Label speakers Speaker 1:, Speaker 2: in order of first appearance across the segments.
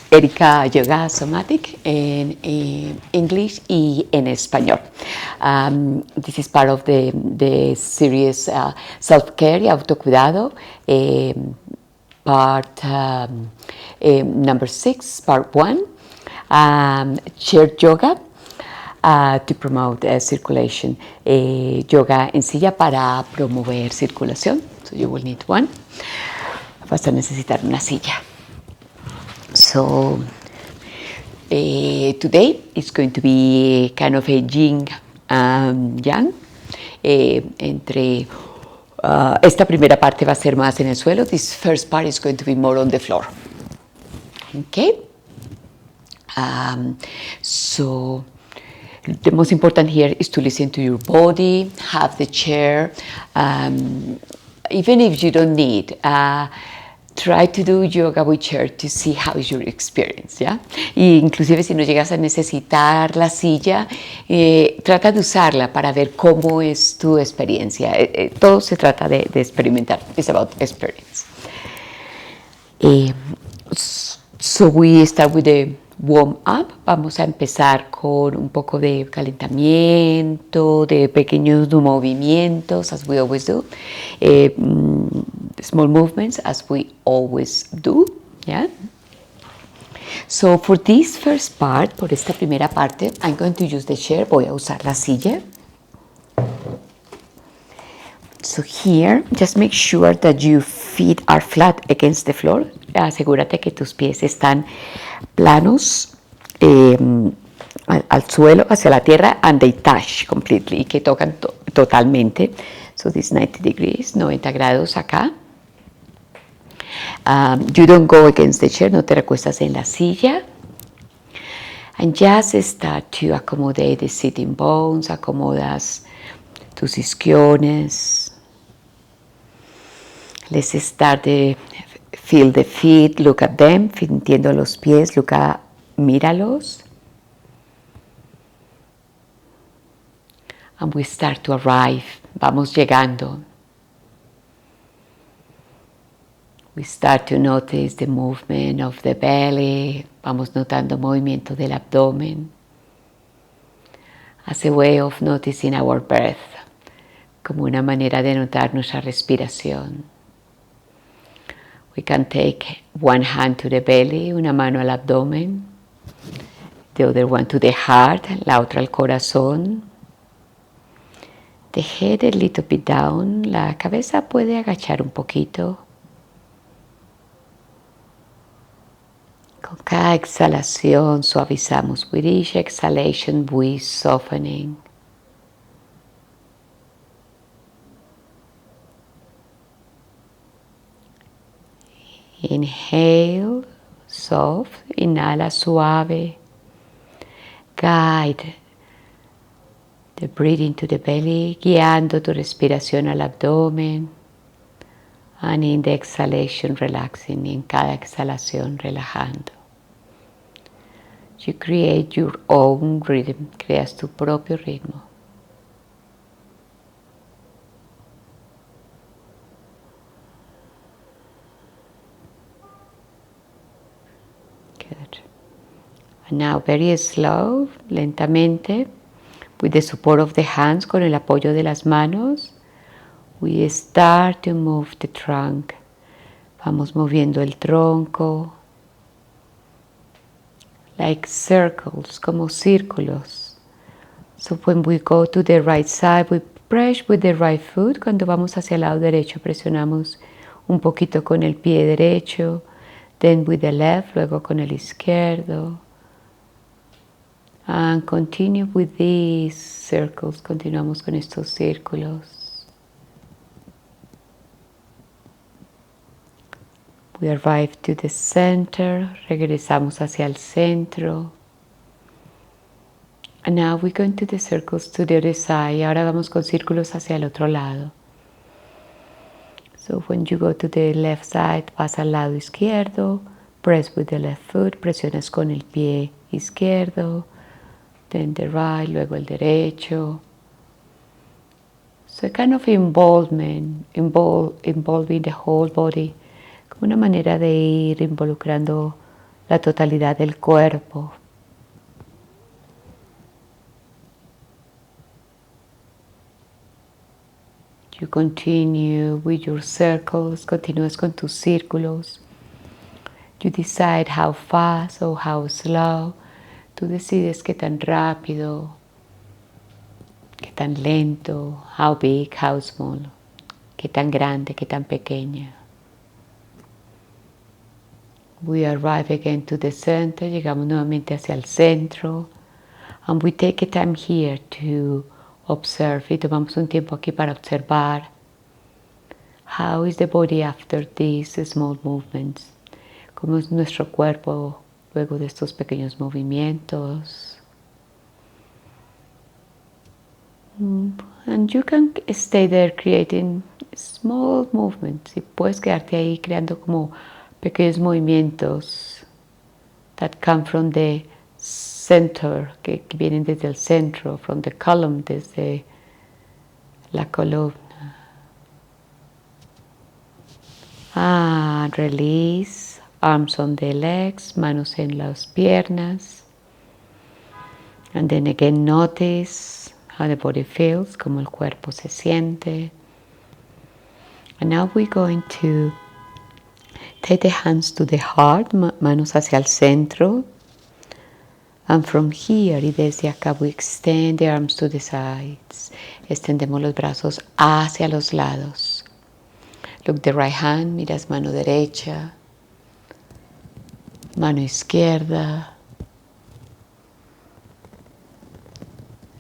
Speaker 1: Erika Yoga Somatic in English y en español. This is part of the series Self-Care y Autocuidado, part number 6, part 1, Chair Yoga to promote circulation. Yoga en silla para promover circulación. So you will need one. Vas a necesitar una silla. So today is going to be kind of a yin yang. Esta primera parte va a ser más en el suelo. This first part is going to be more on the floor. Okay. So the most important here is to listen to your body, have the chair. Even if you don't need, try to do yoga with chair to see how is your experience, ¿ya? Y inclusive si no llegas a necesitar la silla, trata de usarla para ver cómo es tu experiencia. Todo se trata de experimentar. It's about experience. So we start with the warm up. Vamos a empezar con un poco de calentamiento, de pequeños movimientos, as we always do. Small movements, as we always do. Yeah? So for this first part, por esta primera parte, I'm going to use the chair. Voy a usar la silla. So here, just make sure that your feet are flat against the floor. Asegúrate que tus pies están planos al suelo, hacia la tierra, and they touch completely, y que tocan totalmente. So this 90 degrees, 90 grados acá. You don't go against the chair, no te recuestas en la silla. And just start to accommodate the sitting bones, acomodas tus isquiones. Let's start feel the feet, look at them, sintiendo los pies, míralos. And we start to arrive, vamos llegando. We start to notice the movement of the belly, vamos notando movimiento del abdomen. As a way of noticing our breath, como una manera de notar nuestra respiración. We can take one hand to the belly, una mano al abdomen, the other one to the heart, la otra al corazón. The head a little bit down, la cabeza puede agachar un poquito. Con cada exhalación suavizamos. With each exhalation we softening. Inhale, soft, inhala suave. Guide the breathing to the belly, guiando tu respiración al abdomen. And in the exhalation, relaxing, y en cada exhalación, relajando. You create your own rhythm, creas tu propio ritmo. Good. And now very slow, lentamente, with the support of the hands, con el apoyo de las manos, we start to move the trunk. Vamos moviendo el tronco, like circles, como círculos. So when we go to the right side, we press with the right foot. Cuando vamos hacia el lado derecho, presionamos un poquito con el pie derecho. Then with the left, luego con el izquierdo. And continue with these circles. Continuamos con estos círculos. We arrive to the center, regresamos hacia el centro. And now we're going to the circles to the other side. Ahora vamos con círculos hacia el otro lado. So when you go to the left side, vas al lado izquierdo, press with the left foot, presionas con el pie izquierdo, then the right, luego el derecho. So kind of involving the whole body. Una manera de ir involucrando la totalidad del cuerpo. You continue with your circles, continúas con tus círculos. You decide how fast or how slow. Tú decides qué tan rápido, qué tan lento, how big, how small, qué tan grande, qué tan pequeña. We arrive again to the center, llegamos nuevamente hacia el centro. And we take a time here to observe, y tomamos un tiempo aquí para observar. How is the body after these small movements? ¿Cómo es nuestro cuerpo luego de estos pequeños movimientos? And you can stay there creating small movements. Y puedes quedarte ahí creando como pequeños movimientos that come from the center, que vienen desde el centro, from the column, desde la columna. And release, arms on the legs, manos en las piernas. And then again notice how the body feels, como el cuerpo se siente. And now we're going to take the hands to the heart, manos hacia el centro. And from here, y desde acá, we extend the arms to the sides. Extendemos los brazos hacia los lados. Look the right hand, miras mano derecha, mano izquierda.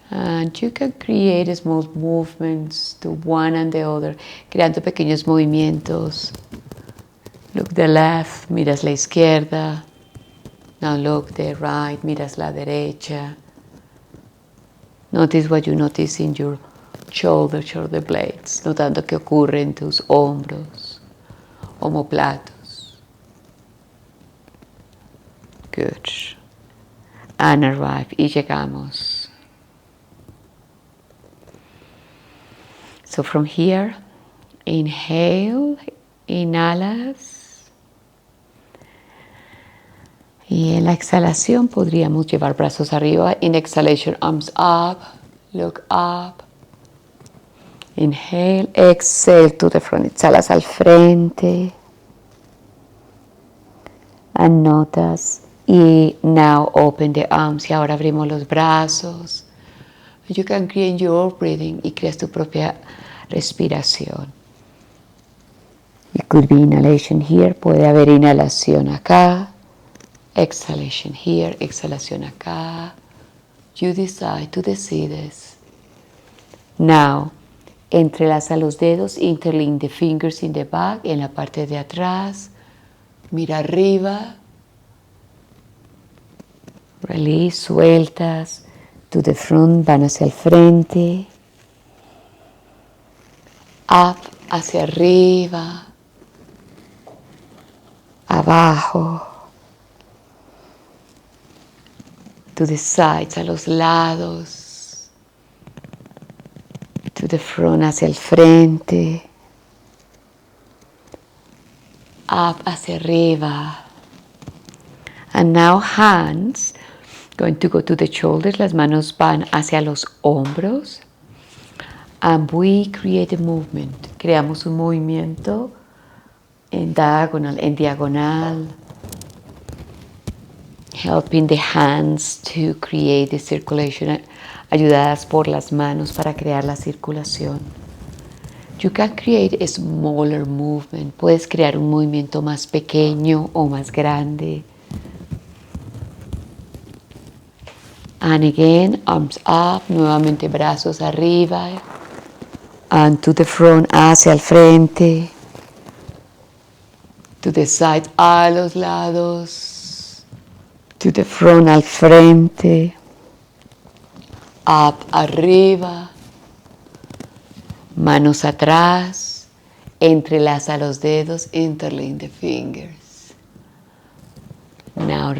Speaker 1: And you can create small movements to one and the other, creando pequeños movimientos. Look the left, miras la izquierda. Now look the right, miras la derecha. Notice what you notice in your shoulder blades, notando qué ocurre en tus hombros, omóplatos. Good. And arrive, y llegamos. So from here, inhale, inhalas. Y en la exhalación podríamos llevar brazos arriba. In exhalation, arms up, look up. Inhale, exhale to the front. Exhalas al frente. And notas. Y now open the arms. Y ahora abrimos los brazos. You can create your breathing y creas tu propia respiración. It could be inhalation here. Puede haber inhalación acá. Exhalation here, exhalación acá. You decide, tú decides. Now, entrelaza los dedos, interlink the fingers in the back, en la parte de atrás. Mira arriba. Release, sueltas. To the front, van hacia el frente. Up, hacia arriba. Abajo. To the sides, a los lados. To the front, hacia el frente. Up, hacia arriba. And now hands, going to go to the shoulders. Las manos van hacia los hombros. And we create a movement. Creamos un movimiento en diagonal. Helping the hands to create the circulation, ayudadas por las manos para crear la circulación. You can create a smaller movement. Puedes crear un movimiento más pequeño o más grande. And again, arms up, nuevamente brazos arriba. And to the front, hacia el frente. To the side, a los lados. To the front, al frente. Up, arriba. Manos atrás. Entrelaza los dedos. Interlink the fingers. Now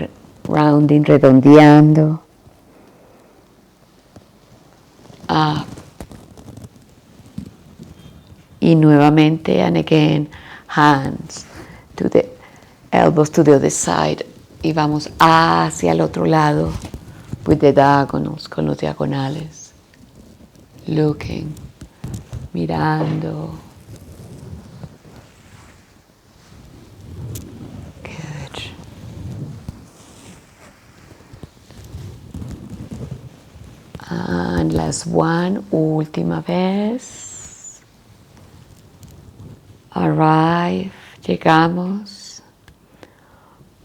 Speaker 1: rounding, redondeando. Up. Y nuevamente, and again, hands to the elbows to the other side. y vamos hacia el otro lado with the diagonals, con los diagonales. Looking, mirando. Good. And last one, última vez. Arrive, llegamos.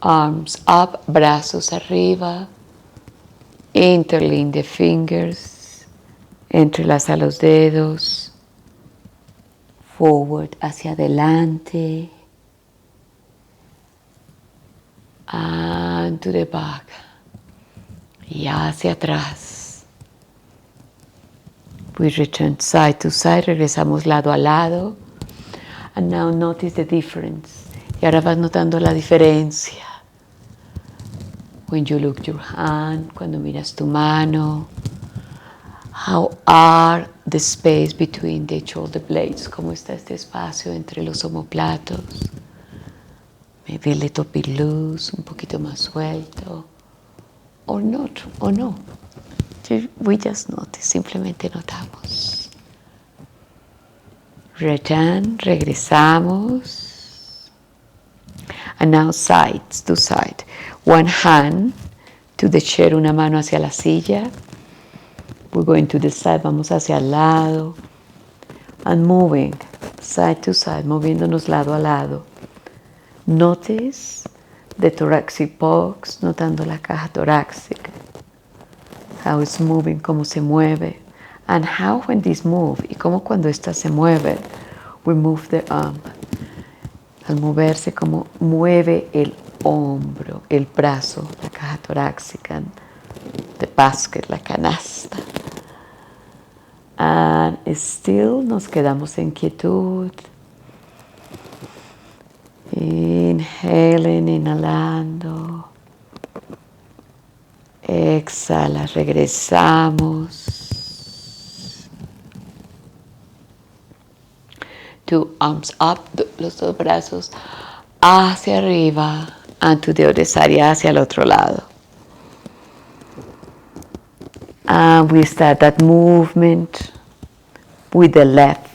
Speaker 1: Arms up, brazos arriba. Interline the fingers. Entrelaza los dedos. Forward, hacia adelante. And to the back. Y hacia atrás. We return side to side. Regresamos lado a lado. And now notice the difference. Y ahora vas notando la diferencia. When you look your hand, cuando miras tu mano. How are the space between the shoulder blades? ¿Cómo está este espacio entre los omóplatos? Maybe a little bit loose, un poquito más suelto. Or not, or no. We just notice, simplemente notamos. Return, regresamos. And now sides to side. One hand to the chair, una mano hacia la silla. We're going to the side, vamos hacia el lado. And moving side to side, moviéndonos lado a lado. Notice the thoracic box, notando la caja torácica. How it's moving, cómo se mueve. And how when this move, y cómo cuando esta se mueve, we move the arm. Al moverse, cómo mueve el hombro, el brazo, la caja torácica, the basket, la canasta. And still nos quedamos en quietud. Inhalen, inhalando. Exhala, regresamos. Two arms up, los dos brazos hacia arriba. And to the other side, hacia el otro lado. And we start that movement with the left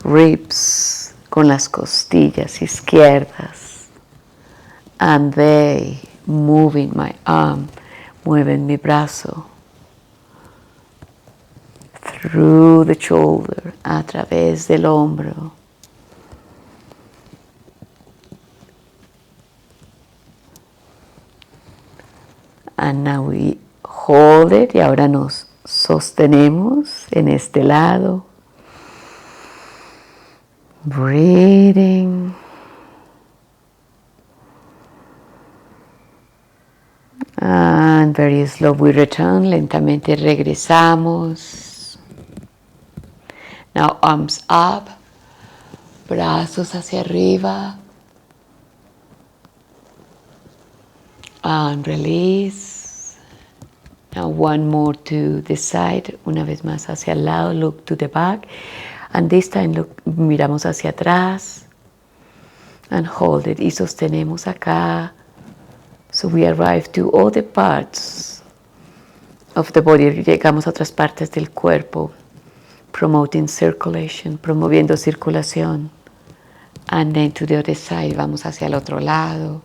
Speaker 1: ribs, con las costillas izquierdas. And they moving my arm, mueven mi brazo. Through the shoulder, a través del hombro. And now we hold it, y ahora nos sostenemos en este lado. Breathing. And very slow we return, lentamente regresamos. Now arms up, brazos hacia arriba. And release. Now one more to the side, una vez más hacia el lado, look to the back. And this time look, miramos hacia atrás. And hold it, y sostenemos acá. So we arrive to all the parts of the body. Llegamos a otras partes del cuerpo. Promoting circulation, promoviendo circulación. And then to the other side, vamos hacia el otro lado.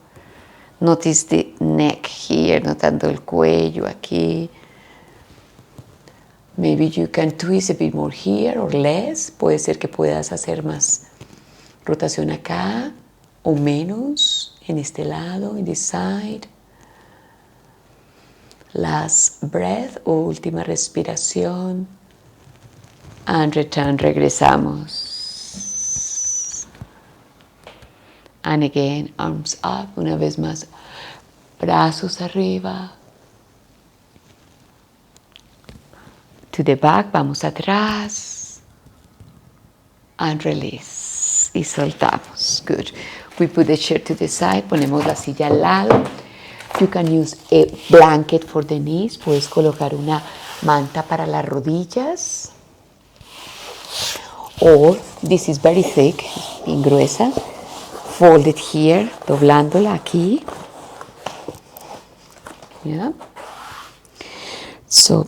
Speaker 1: Notice the neck here, notando el cuello aquí. Maybe you can twist a bit more here or less. Puede ser que puedas hacer más rotación acá o menos en este lado, in this side. Last breath o última respiración. And return, regresamos. And again, arms up, una vez más, brazos arriba. To the back, vamos atrás. And release. Y soltamos. Good. We put the chair to the side, ponemos la silla al lado. You can use a blanket for the knees. Puedes colocar una manta para las rodillas. Or, this is very thick, bien gruesa. fold it here, doblándola aquí. Yeah. So,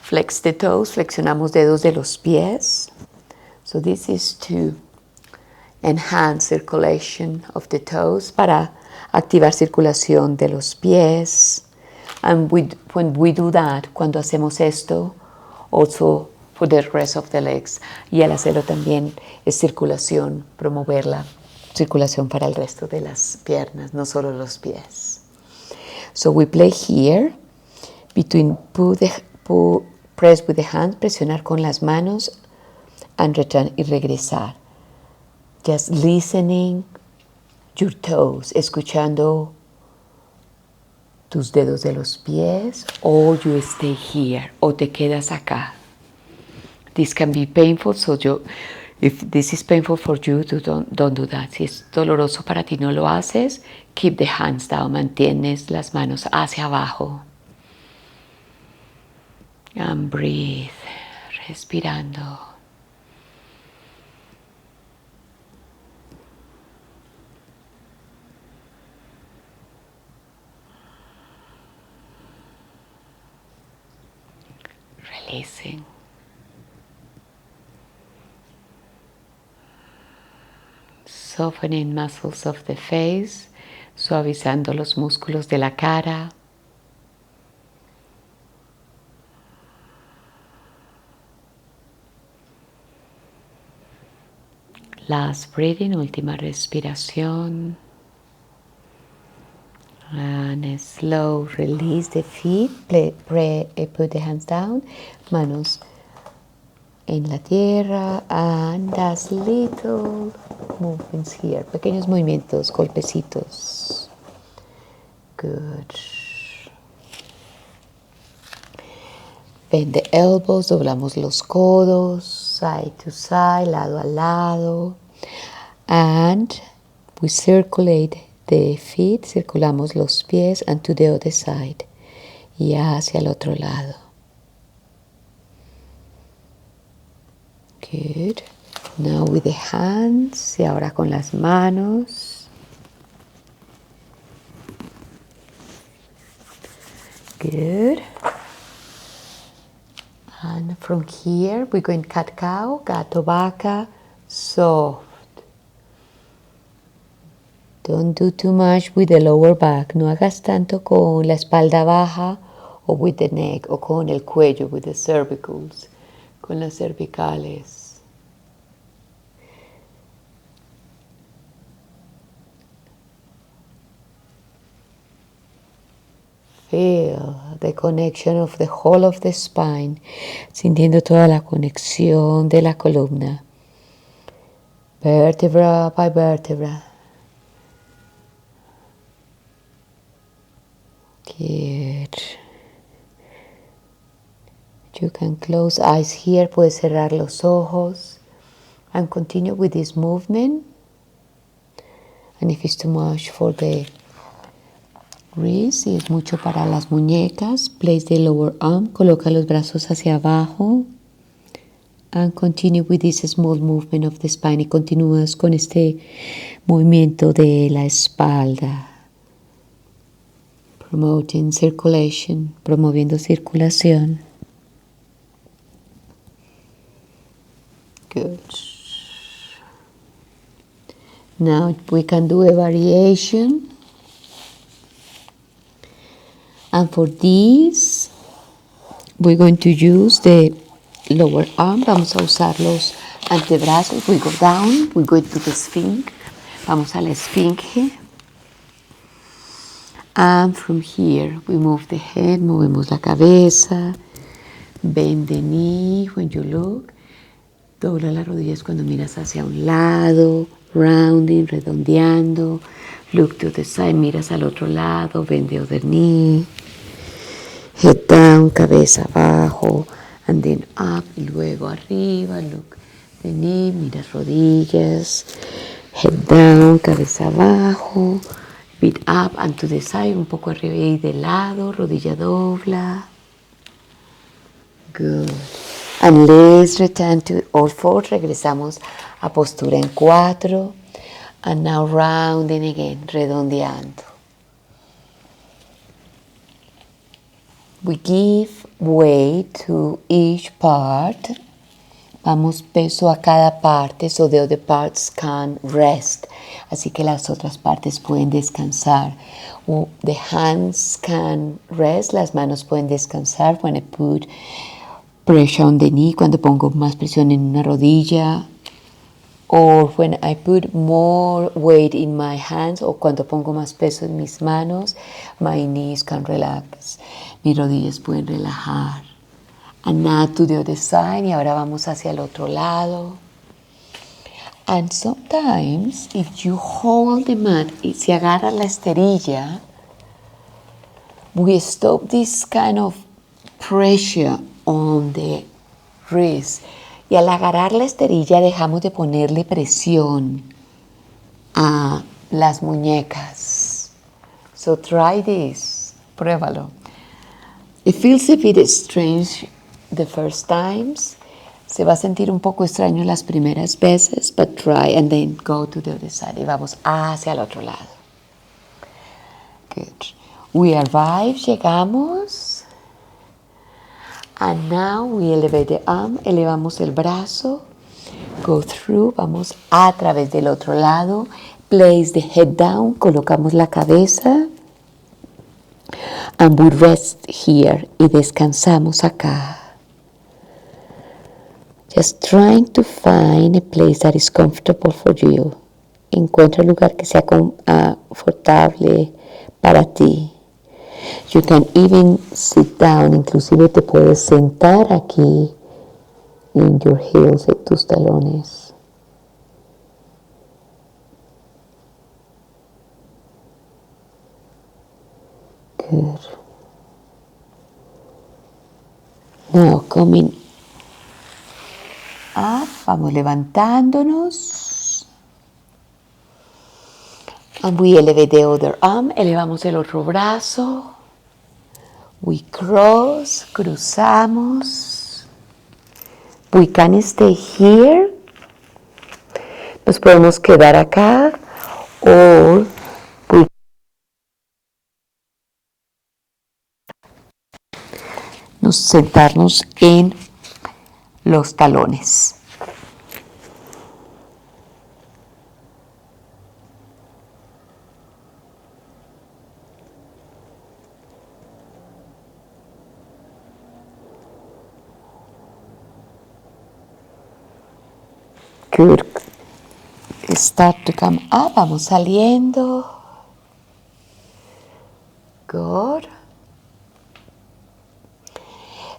Speaker 1: flex the toes, flexionamos dedos de los pies. So this is to enhance circulation of the toes, para activar circulación de los pies. And when we do that, cuando hacemos esto, also for the rest of the legs. Y al hacerlo también es circulación, promover la circulación para el resto de las piernas, no solo los pies. So we play here, between press with the hands, presionar con las manos, and return, y regresar. Just listening your toes, escuchando tus dedos de los pies, or you stay here, o te quedas acá. This can be painful, so if this is painful for you, don't do that. Si es doloroso para ti, no lo haces. Keep the hands down, mantienes las manos hacia abajo. And breathe, respirando. Releasing. Softening muscles of the face, suavizando los músculos de la cara. Last breathing, última respiración. And slow release the feet, put the hands down, manos en la tierra, and as little movements here, pequeños movimientos, golpecitos. Good. Bend the elbows, doblamos los codos, side to side, lado a lado, and we circulate the feet, circulamos los pies, and to the other side, y hacia el otro lado. Good. Now with the hands, y ahora con las manos. Good. And from here, we're going cat-cow, gato, vaca, soft. Don't do too much with the lower back. No hagas tanto con la espalda baja, o with the neck, o con el cuello, with the cervicals, con las cervicales. Feel the connection of the whole of the spine, sintiendo toda la conexión de la columna, vertebra by vertebra. Good. You can close eyes here, puedes cerrar los ojos, and continue with this movement. And if it's too much for the wrist, si es mucho para las muñecas, place the lower arm, coloca los brazos hacia abajo, and continue with this small movement of the spine, y continúas con este movimiento de la espalda, promoting circulation, promoviendo circulación. Good. Now we can do a variation. And for this, we're going to use the lower arm. Vamos a usar los antebrazos. We go down, we go to the sphinx. Vamos a la esfinge. And from here, we move the head, movemos la cabeza. Bend the knee when you look. Dobla las rodillas cuando miras hacia un lado. Rounding, redondeando. Look to the side, miras al otro lado. Bend the other knee. Head down, cabeza abajo, and then up, y luego arriba, look the knee, miras rodillas, head down, cabeza abajo, bit up and to the side, un poco arriba y de lado, rodilla dobla. Good. And let's return to all fours, regresamos a postura en 4. And now rounding again, redondeando. We give weight to each part. Damos peso a cada parte so the other parts can rest. Así que las otras partes pueden descansar. The hands can rest, las manos pueden descansar. When I put pressure on the knee, cuando pongo más presión en una rodilla. Or when I put more weight in my hands, o cuando pongo más peso en mis manos, my knees can relax. Mis rodillas pueden relajar. And now to the other side, y ahora vamos hacia el otro lado. And sometimes, if you hold the mat, y si agarra la esterilla, we stop this kind of pressure on the wrist. Y al agarrar la esterilla dejamos de ponerle presión a las muñecas. So try this, pruébalo. It feels a bit strange the first times. Se va a sentir un poco extraño las primeras veces, but try and then go to the other side. Y vamos hacia el otro lado. Good. We arrive, llegamos. And now we elevate the arm, elevamos el brazo. Go through, vamos a través del otro lado. Place the head down, colocamos la cabeza. And we rest here, y descansamos acá. Just trying to find a place that is comfortable for you. Encuentra un lugar que sea confortable para ti. You can even sit down, inclusive te puedes sentar aquí in your heels, en tus talones. Good. Now coming up, vamos levantándonos. And we elevate the other arm, elevamos el otro brazo. We cross, cruzamos. We can stay here. Nos podemos quedar acá. Or we nos sentarnos en los talones. Good. Start to come up. Vamos saliendo. Good.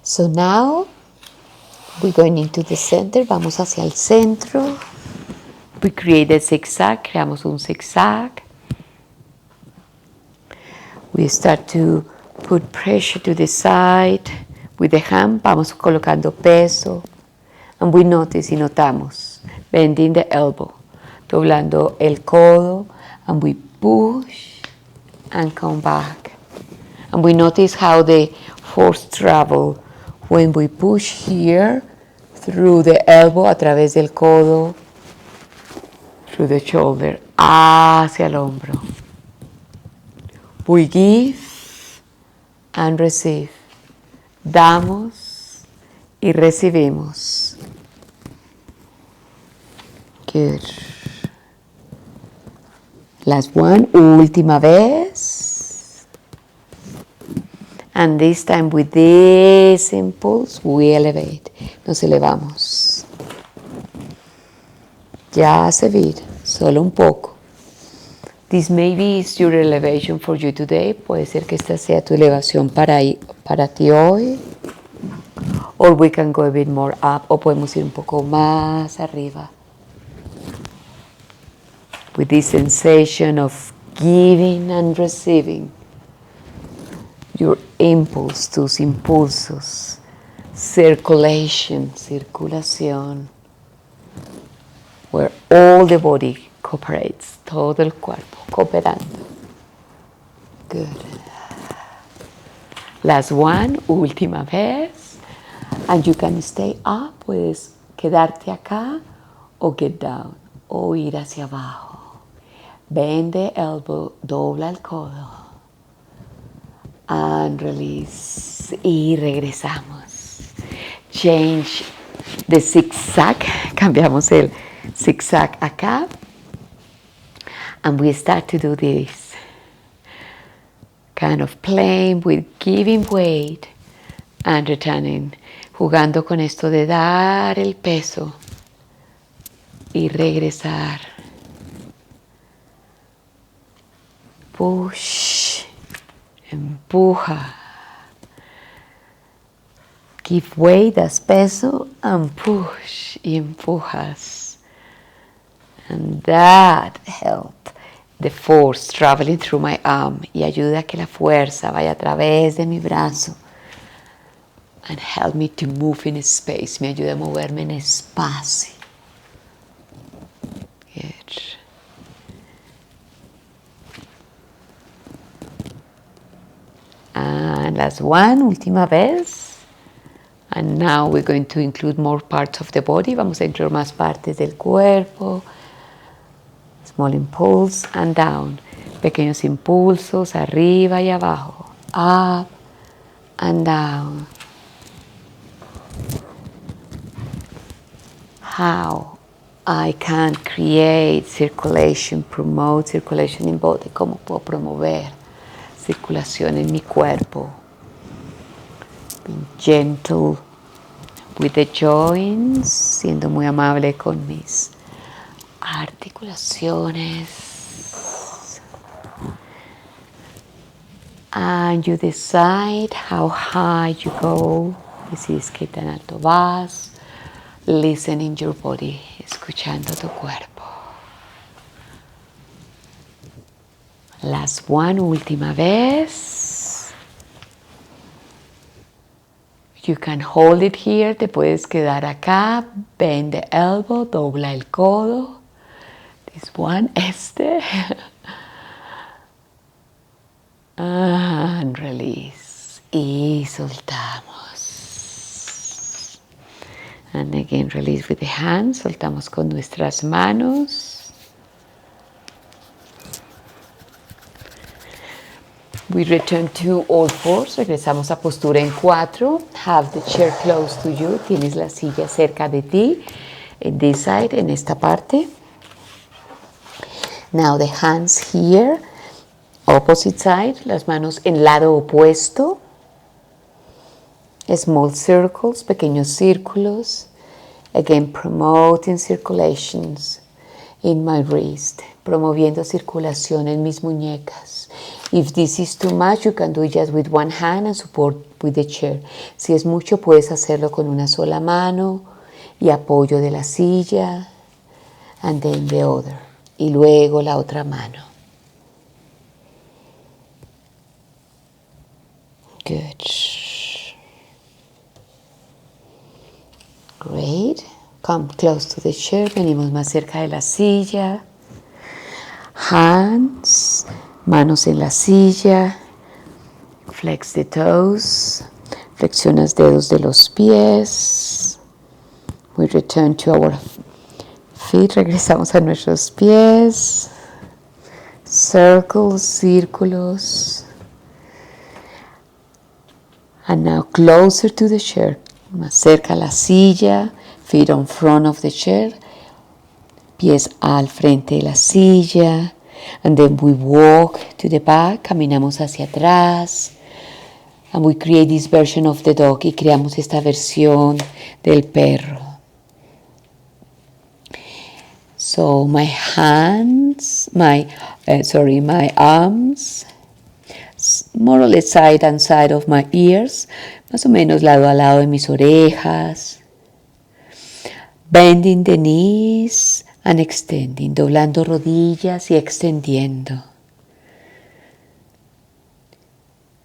Speaker 1: So now we're going into the center. Vamos hacia el centro. We create a zigzag. Creamos un zigzag. We start to put pressure to the side with the hand. Vamos colocando peso. And we notice y notamos. Bending the elbow. Doblando el codo. And we push and come back. And we notice how the force travel when we push here through the elbow, a través del codo, through the shoulder, hacia el hombro. We give and receive. Damos y recibimos. Good. Last one, última vez. And this time with this impulse, we elevate. Nos elevamos. Ya a servir, solo un poco. This maybe is your elevation for you today. Puede ser que esta sea tu elevación para ti hoy. Or we can go a bit more up. O podemos ir un poco más arriba. With this sensation of giving and receiving. Your impulse, tus impulsos. Circulation, circulación. Where all the body cooperates. Todo el cuerpo cooperando. Good. Last one, última vez. And you can stay up. Puedes quedarte acá o get down. O ir hacia abajo. Bend the elbow, dobla el codo. And release. Y regresamos. Change the zigzag. Cambiamos el zigzag acá. And we start to do this. Kind of playing with giving weight and returning. Jugando con esto de dar el peso y regresar. Push. Empuja. Give weight, das peso, and push. Y empujas. And that helped the force traveling through my arm. Y ayuda a que la fuerza vaya a través de mi brazo. And help me to move in space. Me ayuda a moverme en espacio. Good. And last one, última vez. And now we're going to include more parts of the body. Vamos a incluir más partes del cuerpo. Small impulse and down. Pequeños impulsos arriba y abajo. Up and down. How I can create circulation, promote circulation in body. ¿Cómo puedo promover circulación en mi cuerpo? Being gentle with the joints, siendo muy amable con mis articulaciones. And you decide how high you go. Decides qué tan alto vas. Listening your body, escuchando tu cuerpo. Last one, última vez. You can hold it here, te puedes quedar acá. Bend the elbow, dobla el codo. This one, este. And release. Y soltamos. And again, release with the hands. Soltamos con nuestras manos. We return to all fours. Regresamos a postura en 4. Have the chair close to you. Tienes la silla cerca de ti. In this side, en esta parte. Now the hands here. Opposite side. Las manos en lado opuesto. Small circles, pequeños círculos. Again, promoting circulations in my wrist. Promoviendo circulación en mis muñecas. If this is too much, you can do it just with one hand and support with the chair. Si es mucho, puedes hacerlo con una sola mano y apoyo de la silla. And then the other. Y luego la otra mano. Good. Great. Come close to the chair. Venimos más cerca de la silla. Hands. Manos en la silla. Flex the toes. Flexionas dedos de los pies. We return to our feet. Regresamos a nuestros pies. Circles, círculos. And now closer to the chair. Más cerca a la silla, feet on front of the chair, pies al frente de la silla, and then we walk to the back, caminamos hacia atrás, and we create this version of the dog, y creamos esta versión del perro. So my hands, my arms, more or less side and side of my ears, más o menos lado a lado de mis orejas. Bending the knees and extending, doblando rodillas y extendiendo.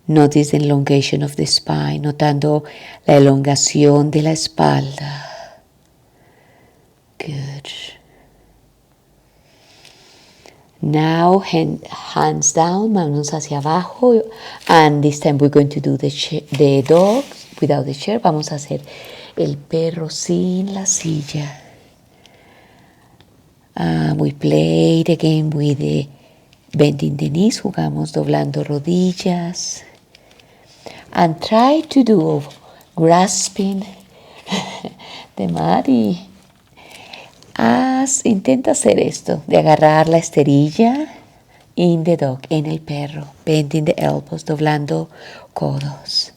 Speaker 1: Notice the elongation of the spine, notando la elongación de la espalda. Good. Now hands down, manos hacia abajo, and this time we're going to do the dog without the chair. Vamos a hacer el perro sin la silla. We played again with the bending the knees, jugamos doblando rodillas. And try to do grasping the mat y intenta hacer esto, de agarrar la esterilla in the dog, en el perro, bending the elbows, doblando codos.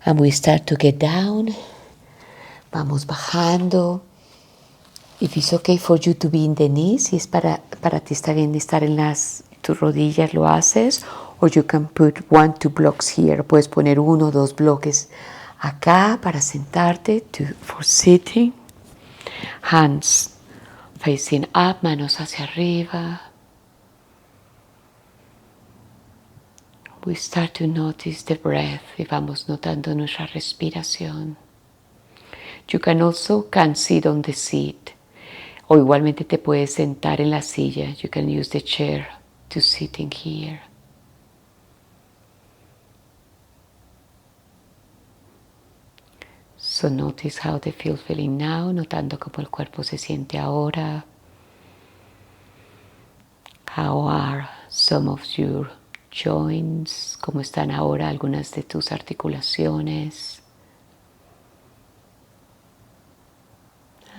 Speaker 1: And we start to get down. Vamos bajando. If it's okay for you to be in the knees, si es para ti está bien estar en tus rodillas, lo haces. Or you can put 1, 2 blocks here. Puedes poner 1 o 2 bloques acá para sentarte, for sitting. Hands facing up, manos hacia arriba. We start to notice the breath y vamos notando nuestra respiración. You can also sit on the seat. O igualmente te puedes sentar en la silla. You can use the chair to sit in here. So notice how they feel feeling now, notando cómo el cuerpo se siente ahora. How are some of your joints? ¿Cómo están ahora algunas de tus articulaciones?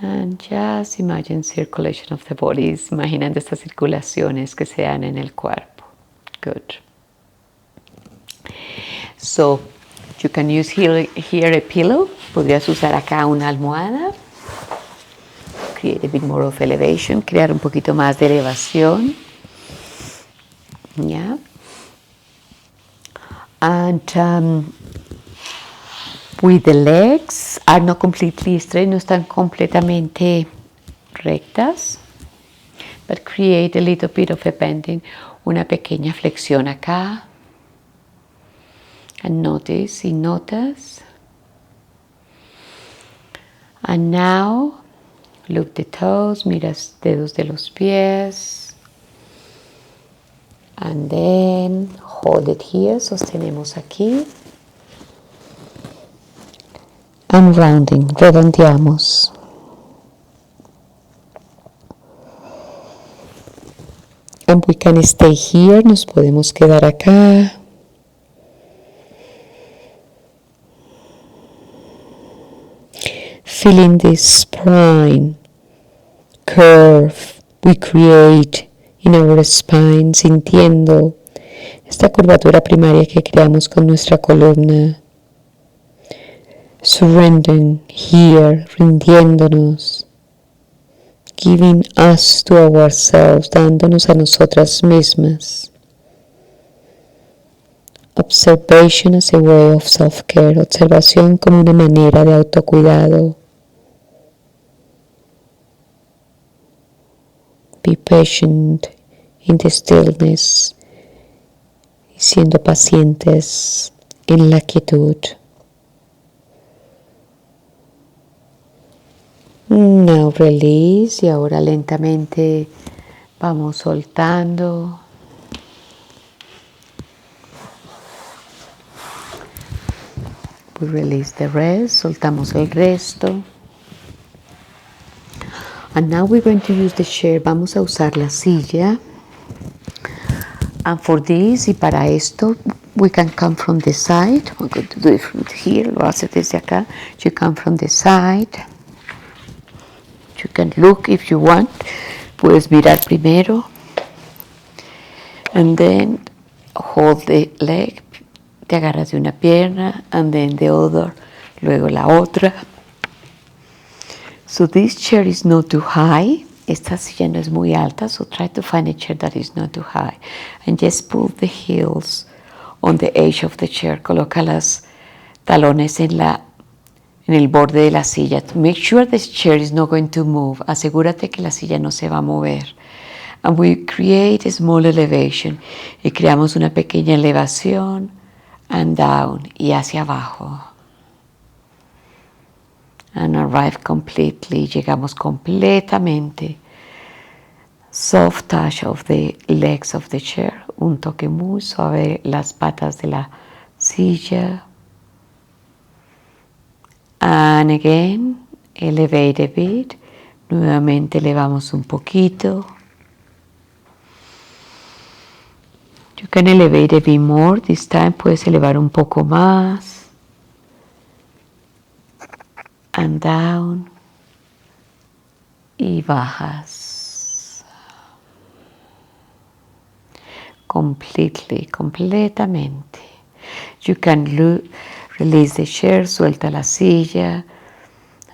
Speaker 1: And just imagine circulation of the body. Imaginando estas circulaciones que se dan en el cuerpo. Good. So you can use here a pillow. Podrías usar acá una almohada. Create a bit more of elevation. Crear un poquito más de elevación. Yeah. And with the legs are not completely straight, no están completamente rectas, but create a little bit of a bending, una pequeña flexión acá. And notice, y notas. And now, look the toes, miras dedos de los pies. And then, hold it here, sostenemos aquí. And rounding, redondeamos. And we can stay here, nos podemos quedar acá. Feeling this spine curve we create in our spine, sintiendo esta curvatura primaria que creamos con nuestra columna. Surrendering here, rindiéndonos, giving us to ourselves, dándonos a nosotras mismas. Observation as a way of self-care, observación como una manera de autocuidado. Be patient in the stillness, siendo pacientes en la quietud. Now release, y ahora lentamente vamos soltando. We release the rest, soltamos el resto. And now we're going to use the chair, vamos a usar la silla. And for this, y para esto, we can come from the side. We're going to do it from here, lo hace desde acá. You come from the side. You can look if you want. Puedes mirar primero. And then hold the leg. Te agarras de una pierna. And then the other. Luego la otra. So this chair is not too high. Esta silla no es muy alta. So try to find a chair that is not too high. And just pull the heels on the edge of the chair. Coloca los talones en el borde de la silla. Make sure the chair is not going to move. Asegúrate que la silla no se va a mover. And we create a small elevation. Y creamos una pequeña elevación. And down. Y hacia abajo. And arrive completely. Llegamos completamente. Soft touch of the legs of the chair. Un toque muy suave. Las patas de la silla. And again, elevate a bit. Nuevamente elevamos un poquito. You can elevate a bit more. This time puedes elevar un poco más. And down. Y bajas. Completamente. You can release the chair, suelta la silla.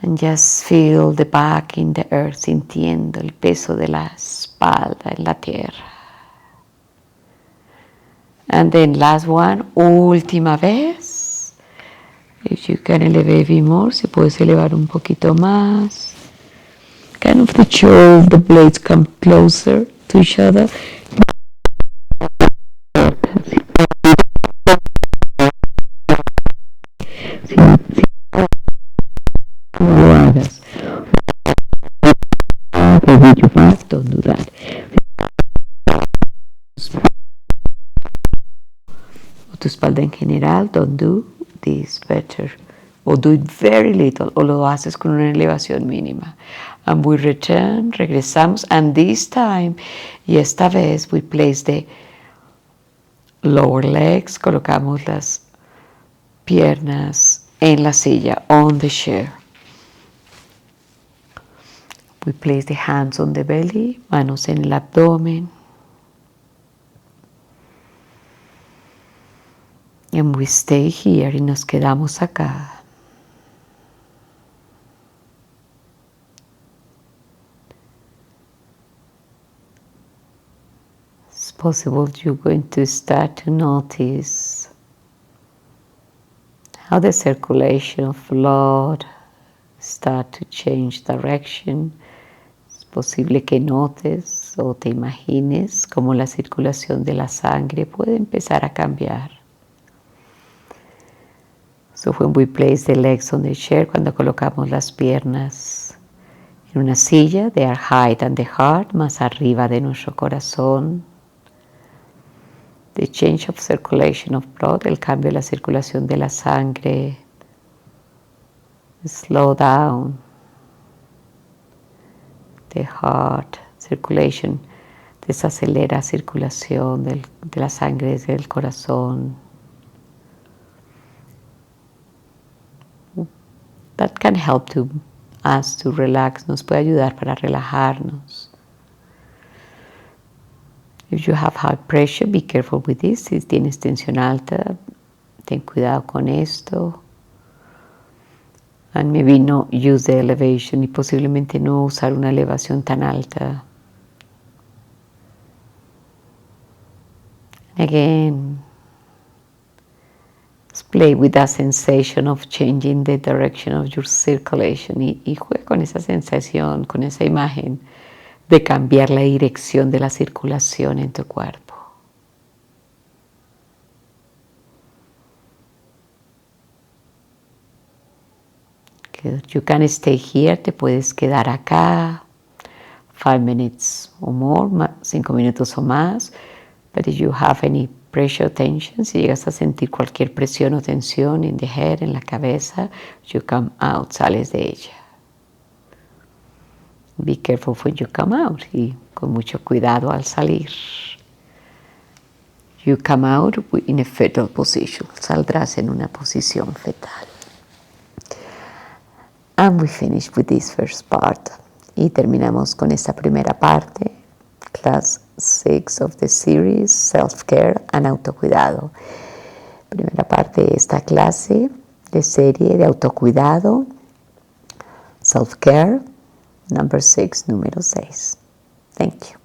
Speaker 1: And just feel the back in the earth, sintiendo el peso de la espalda en la tierra. And then last one, última vez. If you can elevate a bit more, si puedes elevar un poquito más. Kind of the shoulder blades come closer to each other. No lo hagas. Don't do that. Tu espalda en general, don't do this better. O do it very little, o lo haces con una elevación mínima. And we return, regresamos, and this time, y esta vez, we place the lower legs, colocamos las piernas en la silla, on the chair. We place the hands on the belly, manos en el abdomen. And we stay here, y nos quedamos acá. It's possible you're going to start to notice how the circulation of blood start to change direction. Es posible que notes o te imagines cómo la circulación de la sangre puede empezar a cambiar. So when we place the legs on the chair, cuando colocamos las piernas en una silla, they are higher than the heart, más arriba de nuestro corazón. The change of circulation of blood, el cambio de la circulación de la sangre. Slow down. The heart circulation, desacelera circulación de la sangre desde el corazón. That can help us to relax, nos puede ayudar para relajarnos. If you have high pressure, be careful with this. Si tienes tensión alta, ten cuidado con esto. And maybe not use the elevation, y posiblemente no usar una elevación tan alta. Again, play with that sensation of changing the direction of your circulation, y juega con esa sensación, con esa imagen de cambiar la dirección de la circulación en tu cuerpo. You can stay here, te puedes quedar acá 5 minutes or more, 5 minutos o más. But if you have any pressure or tension, si llegas a sentir cualquier presión o tensión in the head, en la cabeza, you come out, sales de ella. Be careful when you come out, y con mucho cuidado al salir. You come out in a fetal position, saldrás en una posición fetal. And we finish with this first part. Y terminamos con esta primera parte, class 6 of the series, self-care and autocuidado. Primera parte de esta clase de serie de autocuidado, self-care, number 6, número 6. Thank you.